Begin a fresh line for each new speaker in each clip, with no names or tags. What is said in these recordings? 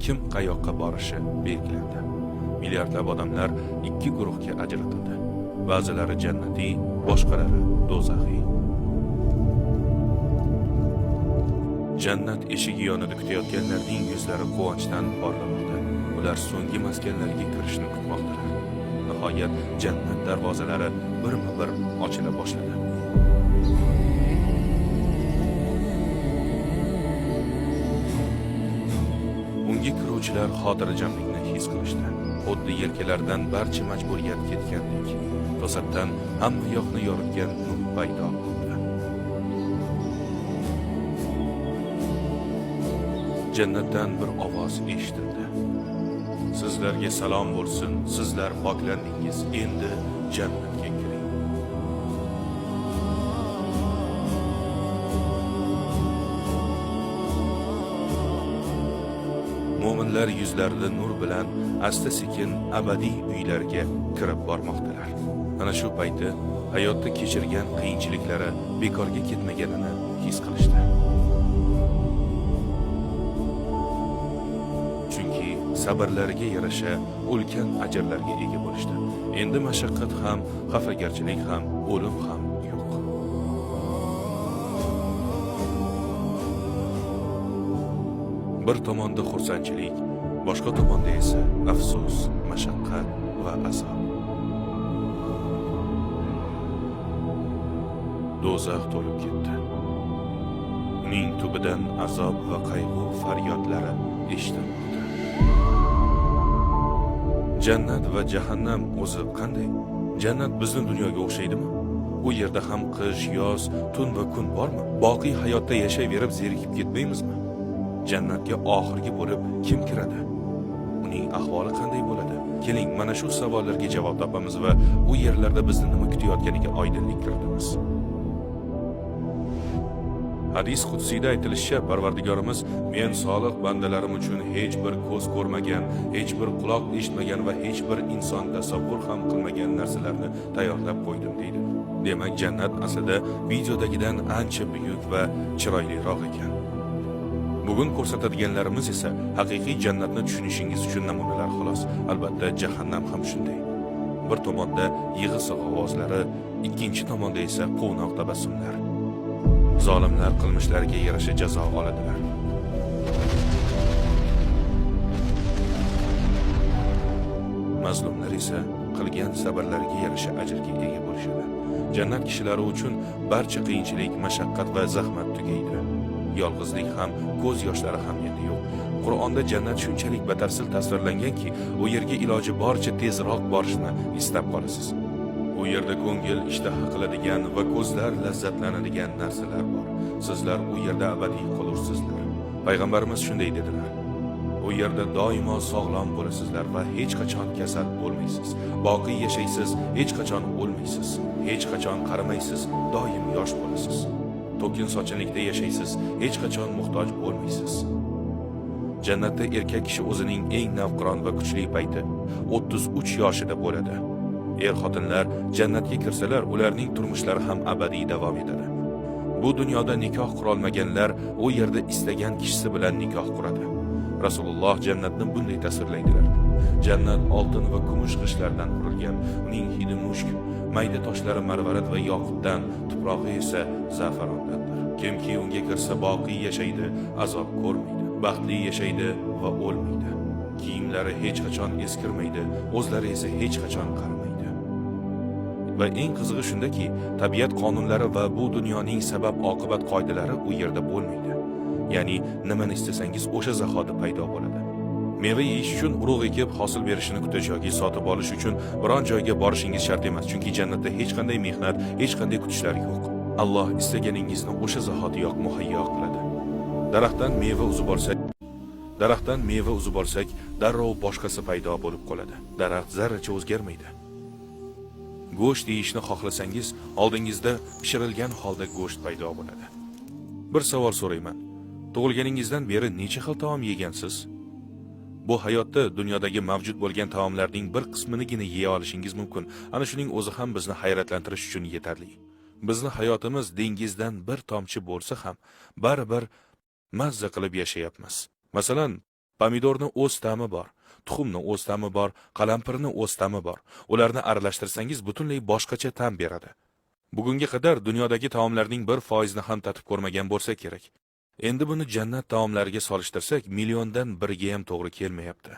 kim qayoqqa borishi belgilandi. Milliardlab odamlar ikki guruhga ajratildi. Ba'zilari jannatiy, boshqalari do'zaxiy. Jannat eshigi yonida kutayotganlarning yuzlari quvonchdan porlamoqda. Ular so'nggi maskanlariga kirishni kutmoqdalar. Nihoyat jannat darvozalari birma-bir ochila boshladi. Unga kiruvchilar xotirjamlikni his qilishdi. Xuddi yelkalaridan barcha majburiyat ketgandek, to'satdan hamma yoqni yoritgan nur paydo bo'ldi. Jannatdan bir ovoz eshitildi. Sizlarga salom bo'lsin, sizlar poklandingiz, endi jannatga kiring. Mo'minlar yuzlarida nur bilan asta-sekin abadiy uylarga kirib bormoqdalar. Ana shu payti hayotda kechirgan qiyinchiliklari bekorga ketmaganini his qilishdi. Chunki sabrlariga yarasha ulkan ajrlarga ega bo'lishdi. Endi mashaqqat ham, xafagarchilik ham, o'lim ham yo'q. Bir tomonda xursandchilik, boshqa tomonda esa afsus, mashaqqat va azob. Do'zax to'lib ketdi. Uning tubidan azob va qayg'u faryodlari eshitilmoqda. Jannat va jahannam o'zi qanday? Jannat bizning dunyoga o'xshaydimi? U yerda ham qish, yoz, tun va kun bormi? Boqiy hayotda yashayverib zerikib ketmaymizmi? Jannatga oxirgi bo'lib kim kiradi? Uning ahvoli qanday bo'ladi? Keling, mana shu savollarga javob topamiz va u yerlarda bizni nima kutayotganiga oydinlik kiritamiz. Hadis qudsiyda aytilishicha, Parvardigorimiz men solih bandalarim uchun hech bir ko'z ko'rmagan, hech bir quloq eshitmagan va hech bir inson tasavvur ham qilmagan narsalarni tayyorlab qo'ydim deydi. Demak, jannat aslida videodagidan ancha buyuk va chiroyliroq ekan. Bugun ko'rsatadiganlarimiz esa haqiqiy jannatni tushunishingiz uchun namunalar xolos. Albatta, jahannam ham shunday. Bir tomonda yig'i-sig'i ovozlari, ikkinchi tomonda esa quvnoq tabassumlar. Zolimlar qilmishlariga yarasha jazo oladilar. Mazlumlar esa qilgan sabrlariga yarasha ajrga ega bo'lishadi. Jannat kishilari uchun barcha qiyinchilik, mashaqqat va zahmat tugaydi. Yolg'izlik ham, ko'z yoshlari ham endi yo'q. Qur'onda jannat shunchalik batafsil tasvirlanganki, u yerga iloji boricha tezroq borishni istab qolasiz. U yerda ko'ngil ishtaha qiladigan va ko'zlar lazzatlanadigan narsalar bor. Sizlar u yerda abadiy qolursizlar. Payg'ambarimiz shunday dedilar. U yerda doimo sog'lom bo'lasizlar va hech qachon kasal bo'lmaysiz. Boqiy yashaysiz, hech qachon o'lmaysiz. Hech qachon qarimaysiz, doim yosh bo'lasiz. To'kin sochinlikda yashaysiz, hech qachon muhtoj bo'lmaysiz. Jannatda erkak kishi o'zining eng navqiron va kuchli payti 33 yoshida bo'ladi. Er-xotinlar jannatga kirsalar, ularning turmushlari ham abadiy davom etadi. Bu dunyoda nikoh qurolmaganlar u yerda istagan kishisi bilan nikoh quradi. Rasululloh jannatni bunday tasvirlaydilar. Jannat oltin va kumush g'ishlardan qurilgan, uning hidi mushk, mayda toshlari marvarat va yoqutdan, tuprog'i esa za'farondandir. Kimki unga kirsa boqiy yashaydi, azob ko'rmaydi, baxtli yashaydi va o'lmaydi. Kiyimlari hech qachon eskirmaydi, o'zlari esa hech qachon qarimaydi. Va eng qizig'i shundaki, tabiat qonunlari va bu dunyoning sabab-oqibat qoidalari u yerda bo'lmaydi. Ya'ni nimani istasangiz o'sha zahoti paydo bo'ladi. Meva yeyish uchun urug' ekib hosil berishini kutish yoki sotib olish uchun biron joyga borishingiz shart emas, chunki jannatda hech qanday mehnat, hech qanday kutishlar yo'q. Alloh istaganingizni o'sha zahotiyoq muhayyo qiladi. Daraxtdan meva uzib olsak, darrov boshqasi paydo bo'lib qoladi. Daraxt zarracha o'zgarmaydi. Go'sht yeyishni xohlasangiz, oldingizda pishirilgan holda go'sht paydo bo'ladi. Bir savol so'rayman. Tug'ilganingizdan beri necha xil taom yegansiz? Bu hayotda dunyodagi mavjud bo'lgan taomlarning bir qisminigina yeya olishingiz mumkin. Ana shuning o'zi ham bizni hayratlantirish uchun yetarli. Bizni hayotimiz dengizdan bir tomchi bo'lsa ham baribir mazza qilib yashayapmiz. Masalan, Pomidorni o'z ta'mi bor, tuxumni o'z ta'mi bor, qalampirni o'z ta'mi bor. Ularni aralashtirsangiz butunlay boshqacha ta'm beradi. Bugunga qadar dunyodagi taomlarning 1% ni ham tatib ko'rmagan bo'lsa kerak. Endi buni jannat taomlariga solishtirsak, milliondan biriga ham to'g'ri kelmayapti.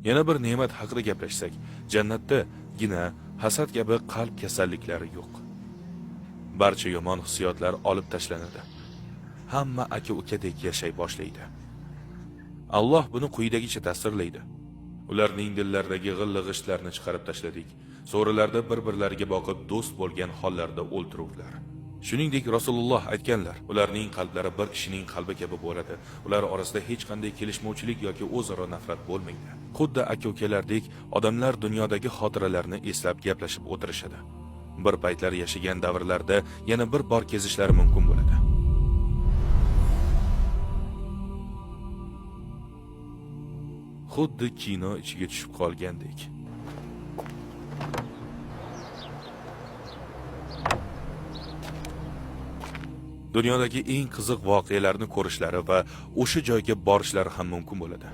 Yana bir ne'mat haqida gaplashsak, jannatda gina, hasad kabi qalb kasalliklari yo'q. Barcha yomon hissiyotlar olib tashlanadi. Hamma aka-ukadek yashay boshlaydi. Alloh buni quyidagicha tasvirlaydi. Ularning dillaridagi g'illig'ishlarni chiqarib tashladik. So'rilarda bir-birlariga boqib do'st bo'lgan hollarda o'ltiruvlar. Shuningdek Rasululloh aytganlar, ularning qalblari bir kishining qalbi kabi bo'ladi. Ular orasida hech qanday kelishmovchilik yoki o'zaro nafrat bo'lmaydi. Xuddi aka-ukalardek odamlar dunyodagi xotiralarni eslab gaplashib o'tirishadi. Bir paytlar yashagan davrlarda yana bir bor kezishlari mumkin bo'ladi. Xuddi kino ichiga tushib qolgandek. Dunyodagi eng qiziq voqealarni ko'rishlari va o'sha joyga borishlari ham mumkin bo'ladi.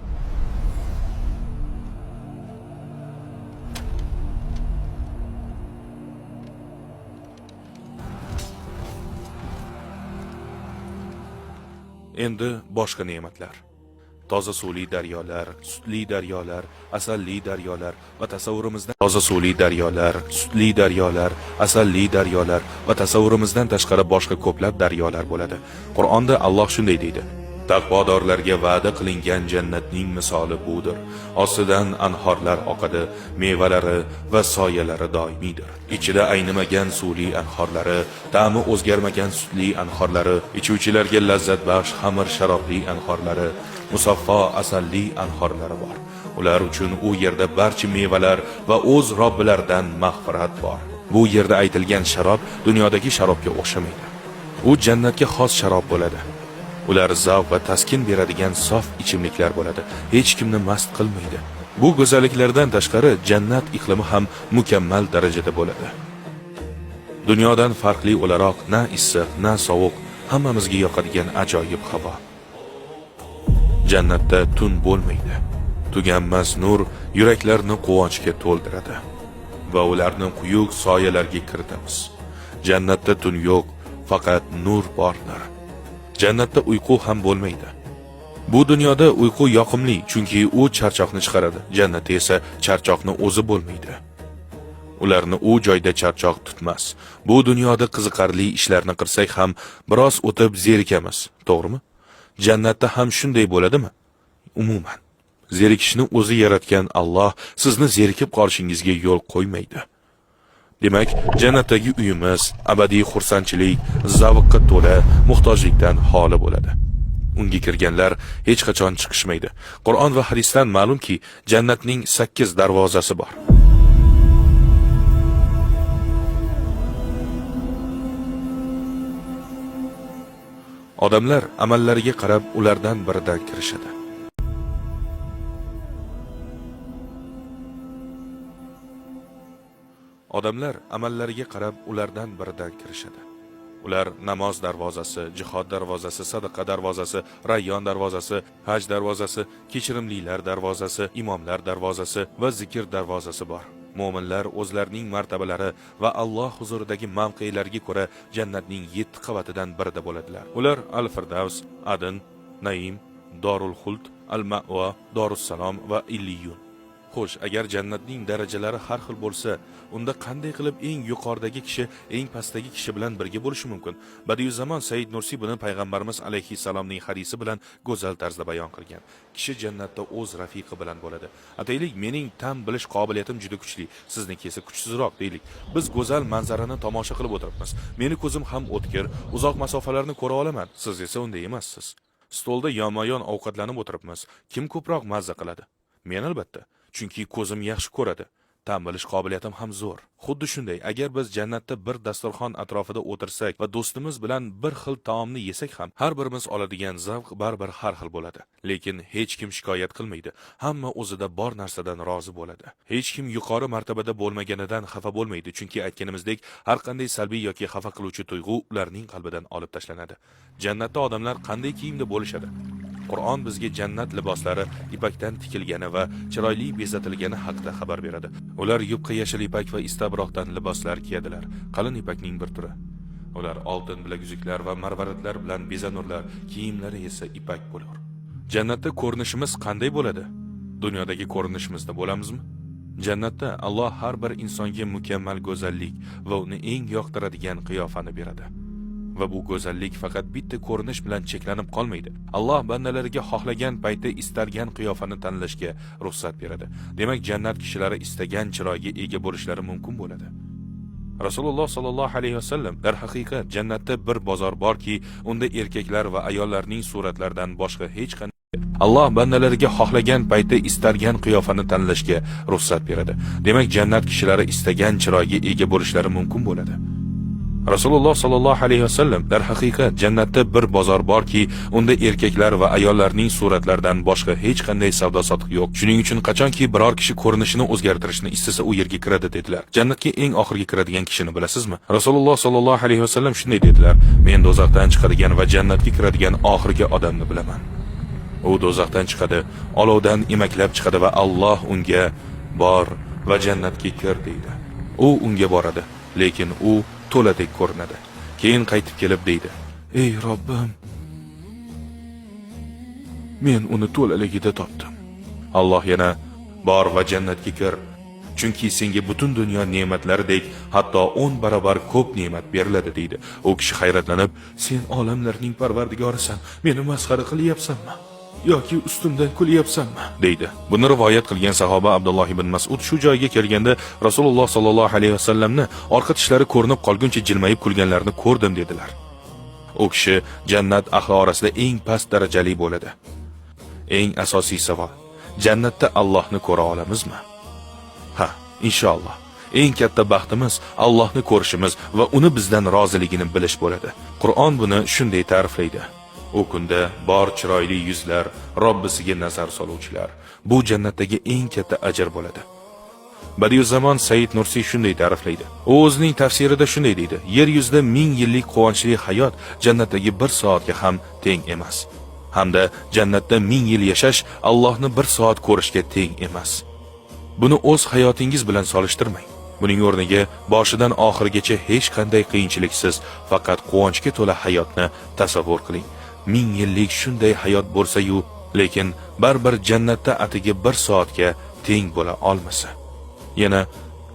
Endi boshqa ne'matlar. Toza suvli daryolar, sutli daryolar, asalli daryolar va tasavvurimizdan asalli daryolar va tasavvurimizdan tashqari boshqa ko'plab daryolar bo'ladi. Qur'onda Alloh shunday deydi: Taqvodorlarga va'da qilingan jannatning misoli budir. Ostidan anhorlar oqadi, mevalari va soyalari doimiydir. Ichida aynimagan suvli anhorlari, ta'mi o'zgarmagan sutli anhorlari, ichuvchilarga lazzat baxsh xamir sharobli anhorlari, musaffo asalli anhorlari bor. Ular uchun u yerda barcha mevalar va o'z Robbilaridan mag'firat bor. Bu yerda aytilgan sharob dunyodagi sharobga o'xshamaydi. U jannatga xos sharob bo'ladi. Ular zavq va taskin beradigan sof ichimliklar bo'ladi. Hech kimni mast qilmaydi. Bu go'zalliklardan tashqari jannat iqlimi ham mukammal darajada bo'ladi. Dunyodan farqli o'laroq na issiq, na sovuq, hammamizga yoqadigan ajoyib havo. Jannatda tun bo'lmaydi. Tuganmas nur yuraklarni quvonchga to'ldiradi va ularni quyuq soyalarga kiritamiz. Jannatda tun yo'q, faqat nur bordir. Jannatda uyqu ham bo'lmaydi. Bu dunyoda uyqu yoqimli, chunki u charchoqni chiqaradi. Jannatda esa charchoqni o'zi bo'lmaydi. Ularni u joyda charchoq tutmas. Bu dunyoda qiziqarli ishlarni qilsak ham biroz o'tib zerikamiz, to'g'rimi? Jannatda ham shunday bo'ladimi? Umuman, zerikishni o'zi yaratgan Alloh sizni zerikib qolishingizga yo'l qo'ymaydi. Demak, jannatdagi uyimiz abadiy xursandchilik, zavqqa to'la, muhtojlikdan xoli bo'ladi. Unga kirganlar hech qachon chiqishmaydi. Qur'on va hadisdan ma'lumki, jannatning 8 darvozasi bor. Odamlar amallariga qarab ulardan biridan kirishadi. Odamlar amallariga qarab ulardan biridan kirishadi. Ular namoz darvozasi, jihod darvozasi, sadaqa darvozasi, rayyon darvozasi, haj darvozasi, kechirimlilar darvozasi, imomlar darvozasi va zikr darvozasi bor. Mo'minlar o'zlarining martabalari va Alloh huzuridagi mavqelariga ko'ra jannatning 7 qavatidan birida bo'ladilar. Ular Al-Firdavs, Adn, Naim, Dorul Xuld, Al-Ma'wa, Dorussalom va Illiyun. Xo'sh, agar jannatning darajalari har xil bo'lsa, unda qanday qilib eng yuqoridagi kishi eng pastdagi kishi bilan birga bo'lishi mumkin? Badiuzzamon Said Nursi buni payg'ambarimiz alayhissalomning hadisi bilan go'zal tarzda bayon qilgan. Kishi jannatda o'z rafiqi bilan bo'ladi. Ataylik, mening tam bilish qobiliyatim juda kuchli, sizniki esa kuchsizroq deylik. Biz go'zal manzarani tomosha qilib o'tiribmiz. Meni ko'zim ham o'tkir, uzoq masofalarni ko'ra olaman. Siz esa unday emassiz. Stolda yonma-yon ovqatlanib o'tiribmiz. Kim ko'proq mazza qiladi? Men albatta. Chunki ko'zim yaxshi ko'radi. Ta'm bilish qobiliyatim ham zo'r. Xuddi shunday, agar biz jannatda bir dasturxon atrofida o'tirsak va do'stimiz bilan bir xil taomni yesak ham, har birimiz oladigan zavq baribir har xil bo'ladi. Lekin hech kim shikoyat qilmaydi. Hamma o'zida bor narsadan rozi bo'ladi. Hech kim yuqori martabada bo'lmaganidan xafa bo'lmaydi, chunki aytganimizdek, har qanday salbiy yoki xafa qiluvchi tuyg'u ularning qalbidan olib tashlanadi. Jannatda odamlar qanday kiyimda bo'lishadi? Qur'on bizga jannat liboslari ipakdan tikilgani va chiroyli bezatilgani haqida xabar beradi. Ular yupqa yashil ipak va istabroqdan liboslar kiyadilar, qalin ipakning bir turi. Ular oltin bilaguzuklar va marvaridlar bilan bezanurlar, kiyimlari esa ipak bo'lur. Jannatda ko'rinishimiz qanday bo'ladi? Dunyodagi ko'rinishimizda bo'lamizmi? Jannatda Alloh har bir insonga mukammal go'zallik va uni eng yoqtiradigan qiyofani beradi. Va bu go'zallik faqat bitta ko'rinish bilan cheklanib qolmaydi. Alloh bandalariga xohlagan paytda istalgan qiyofani tanlashga ruxsat beradi. Demak, jannat kishilari istagan chiroyga ega bo'lishlari mumkin bo'ladi. Rasululloh sallallohu alayhi vasallam dar haqiqat jannatda bir bozor borki, unda erkaklar va ayollarning suratlaridan boshqa hech qanday Alloh bandalariga xohlagan paytda istalgan qiyofani tanlashga ruxsat beradi. Demak, jannat kishilari istagan chiroyga ega bo'lishlari mumkin bo'ladi. Rasululloh sallallohu alayhi vasallam dar haqiqat jannatda bir bozor borki, unda erkaklar va ayollarning suratlaridan boshqa hech qanday savdo-sotiq yo'q. Shuning uchun qachonki biror kishi ko'rinishini o'zgartirishni istasa, u yerga kiradi dedilar. Jannatga eng oxirgi kiradigan kishini bilasizmi? Rasululloh sallallohu alayhi vasallam shunday dedilar: "Men do'zaxdan chiqadigan va jannatga kiradigan oxirgi odamni bilaman. U do'zaxdan chiqadi, olovdan emaklab chiqadi va Alloh unga bor va jannatga kir deydi. U unga boradi, lekin u to'ladek ko'rinadi. Keyin qaytib kelib deydi: "Ey Robbim, men uni to'laligida topdim." Alloh yana: "Bor va jannatga kir. Chunki senga butun dunyo ne'matlaridek hatto 10 barobar ko'p ne'mat beriladi" deydi. U kishi hayratlanib: "Sen olamlarning parvardigorisan, meni masxara qilyapsanmi? Yoki ustimdan kulyapsanmi?" deydi. Buni rivoyat qilgan sahoba Abdulloh ibn Mas'ud shu joyga kelganda Rasululloh sallallohu alayhi vasallamni orqa tishlari ko'rinib qolguncha jilmayib kulganlarini ko'rdim dedilar. U kishi jannat ahli orasida eng past darajali bo'ladi. Eng asosiy savol: jannatda Allohni ko'ra olamizmi? Ha, inshaalloh. Eng katta baxtimiz Allohni ko'rishimiz va uni bizdan roziligini bilish bo'ladi. Qur'on buni shunday ta'riflaydi: "U kunda bor chiroyli yuzlar, Robbisiga nazar soluvchilar. Bu jannatdagi eng katta ajr bo'ladi." Badiuzzamon Said Nursiy shunday ta'riflaydi. U o'zining tafsirida shunday deydi: "Yer yuzida 1000 yillik quvonchli hayot jannatdagi 1 soatga ham teng emas. Hamda jannatda 1000 yil yashash Allohni 1 soat ko'rishga teng emas." Buni o'z hayotingiz bilan solishtirmang. Buning o'rniga boshidan oxirigacha hech qanday qiyinchiliksiz, faqat quvonchga to'la hayotni tasavvur qiling. 1000 yillik shunday hayot bo'lsa-yu, lekin baribir jannatda atigi 1 soatga teng bo'la olmasa. Yana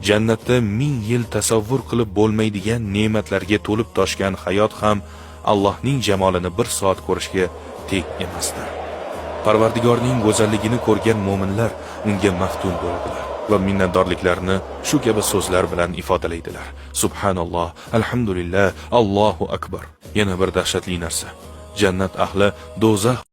jannatda 1000 yil tasavvur qilib bo'lmaydigan ne'matlarga to'lib toshgan hayot ham Allohning jamolini 1 soat ko'rishga teng emasdir. Parvardigorning go'zalligini ko'rgan mu'minlar unga maftun bo'ladilar va minnatdorliklarini shu kabi so'zlar bilan ifodalaydilar. Subhanalloh, alhamdulillah, Allohu akbar. Yana bir dahshatli narsa: jannat ahli do'zax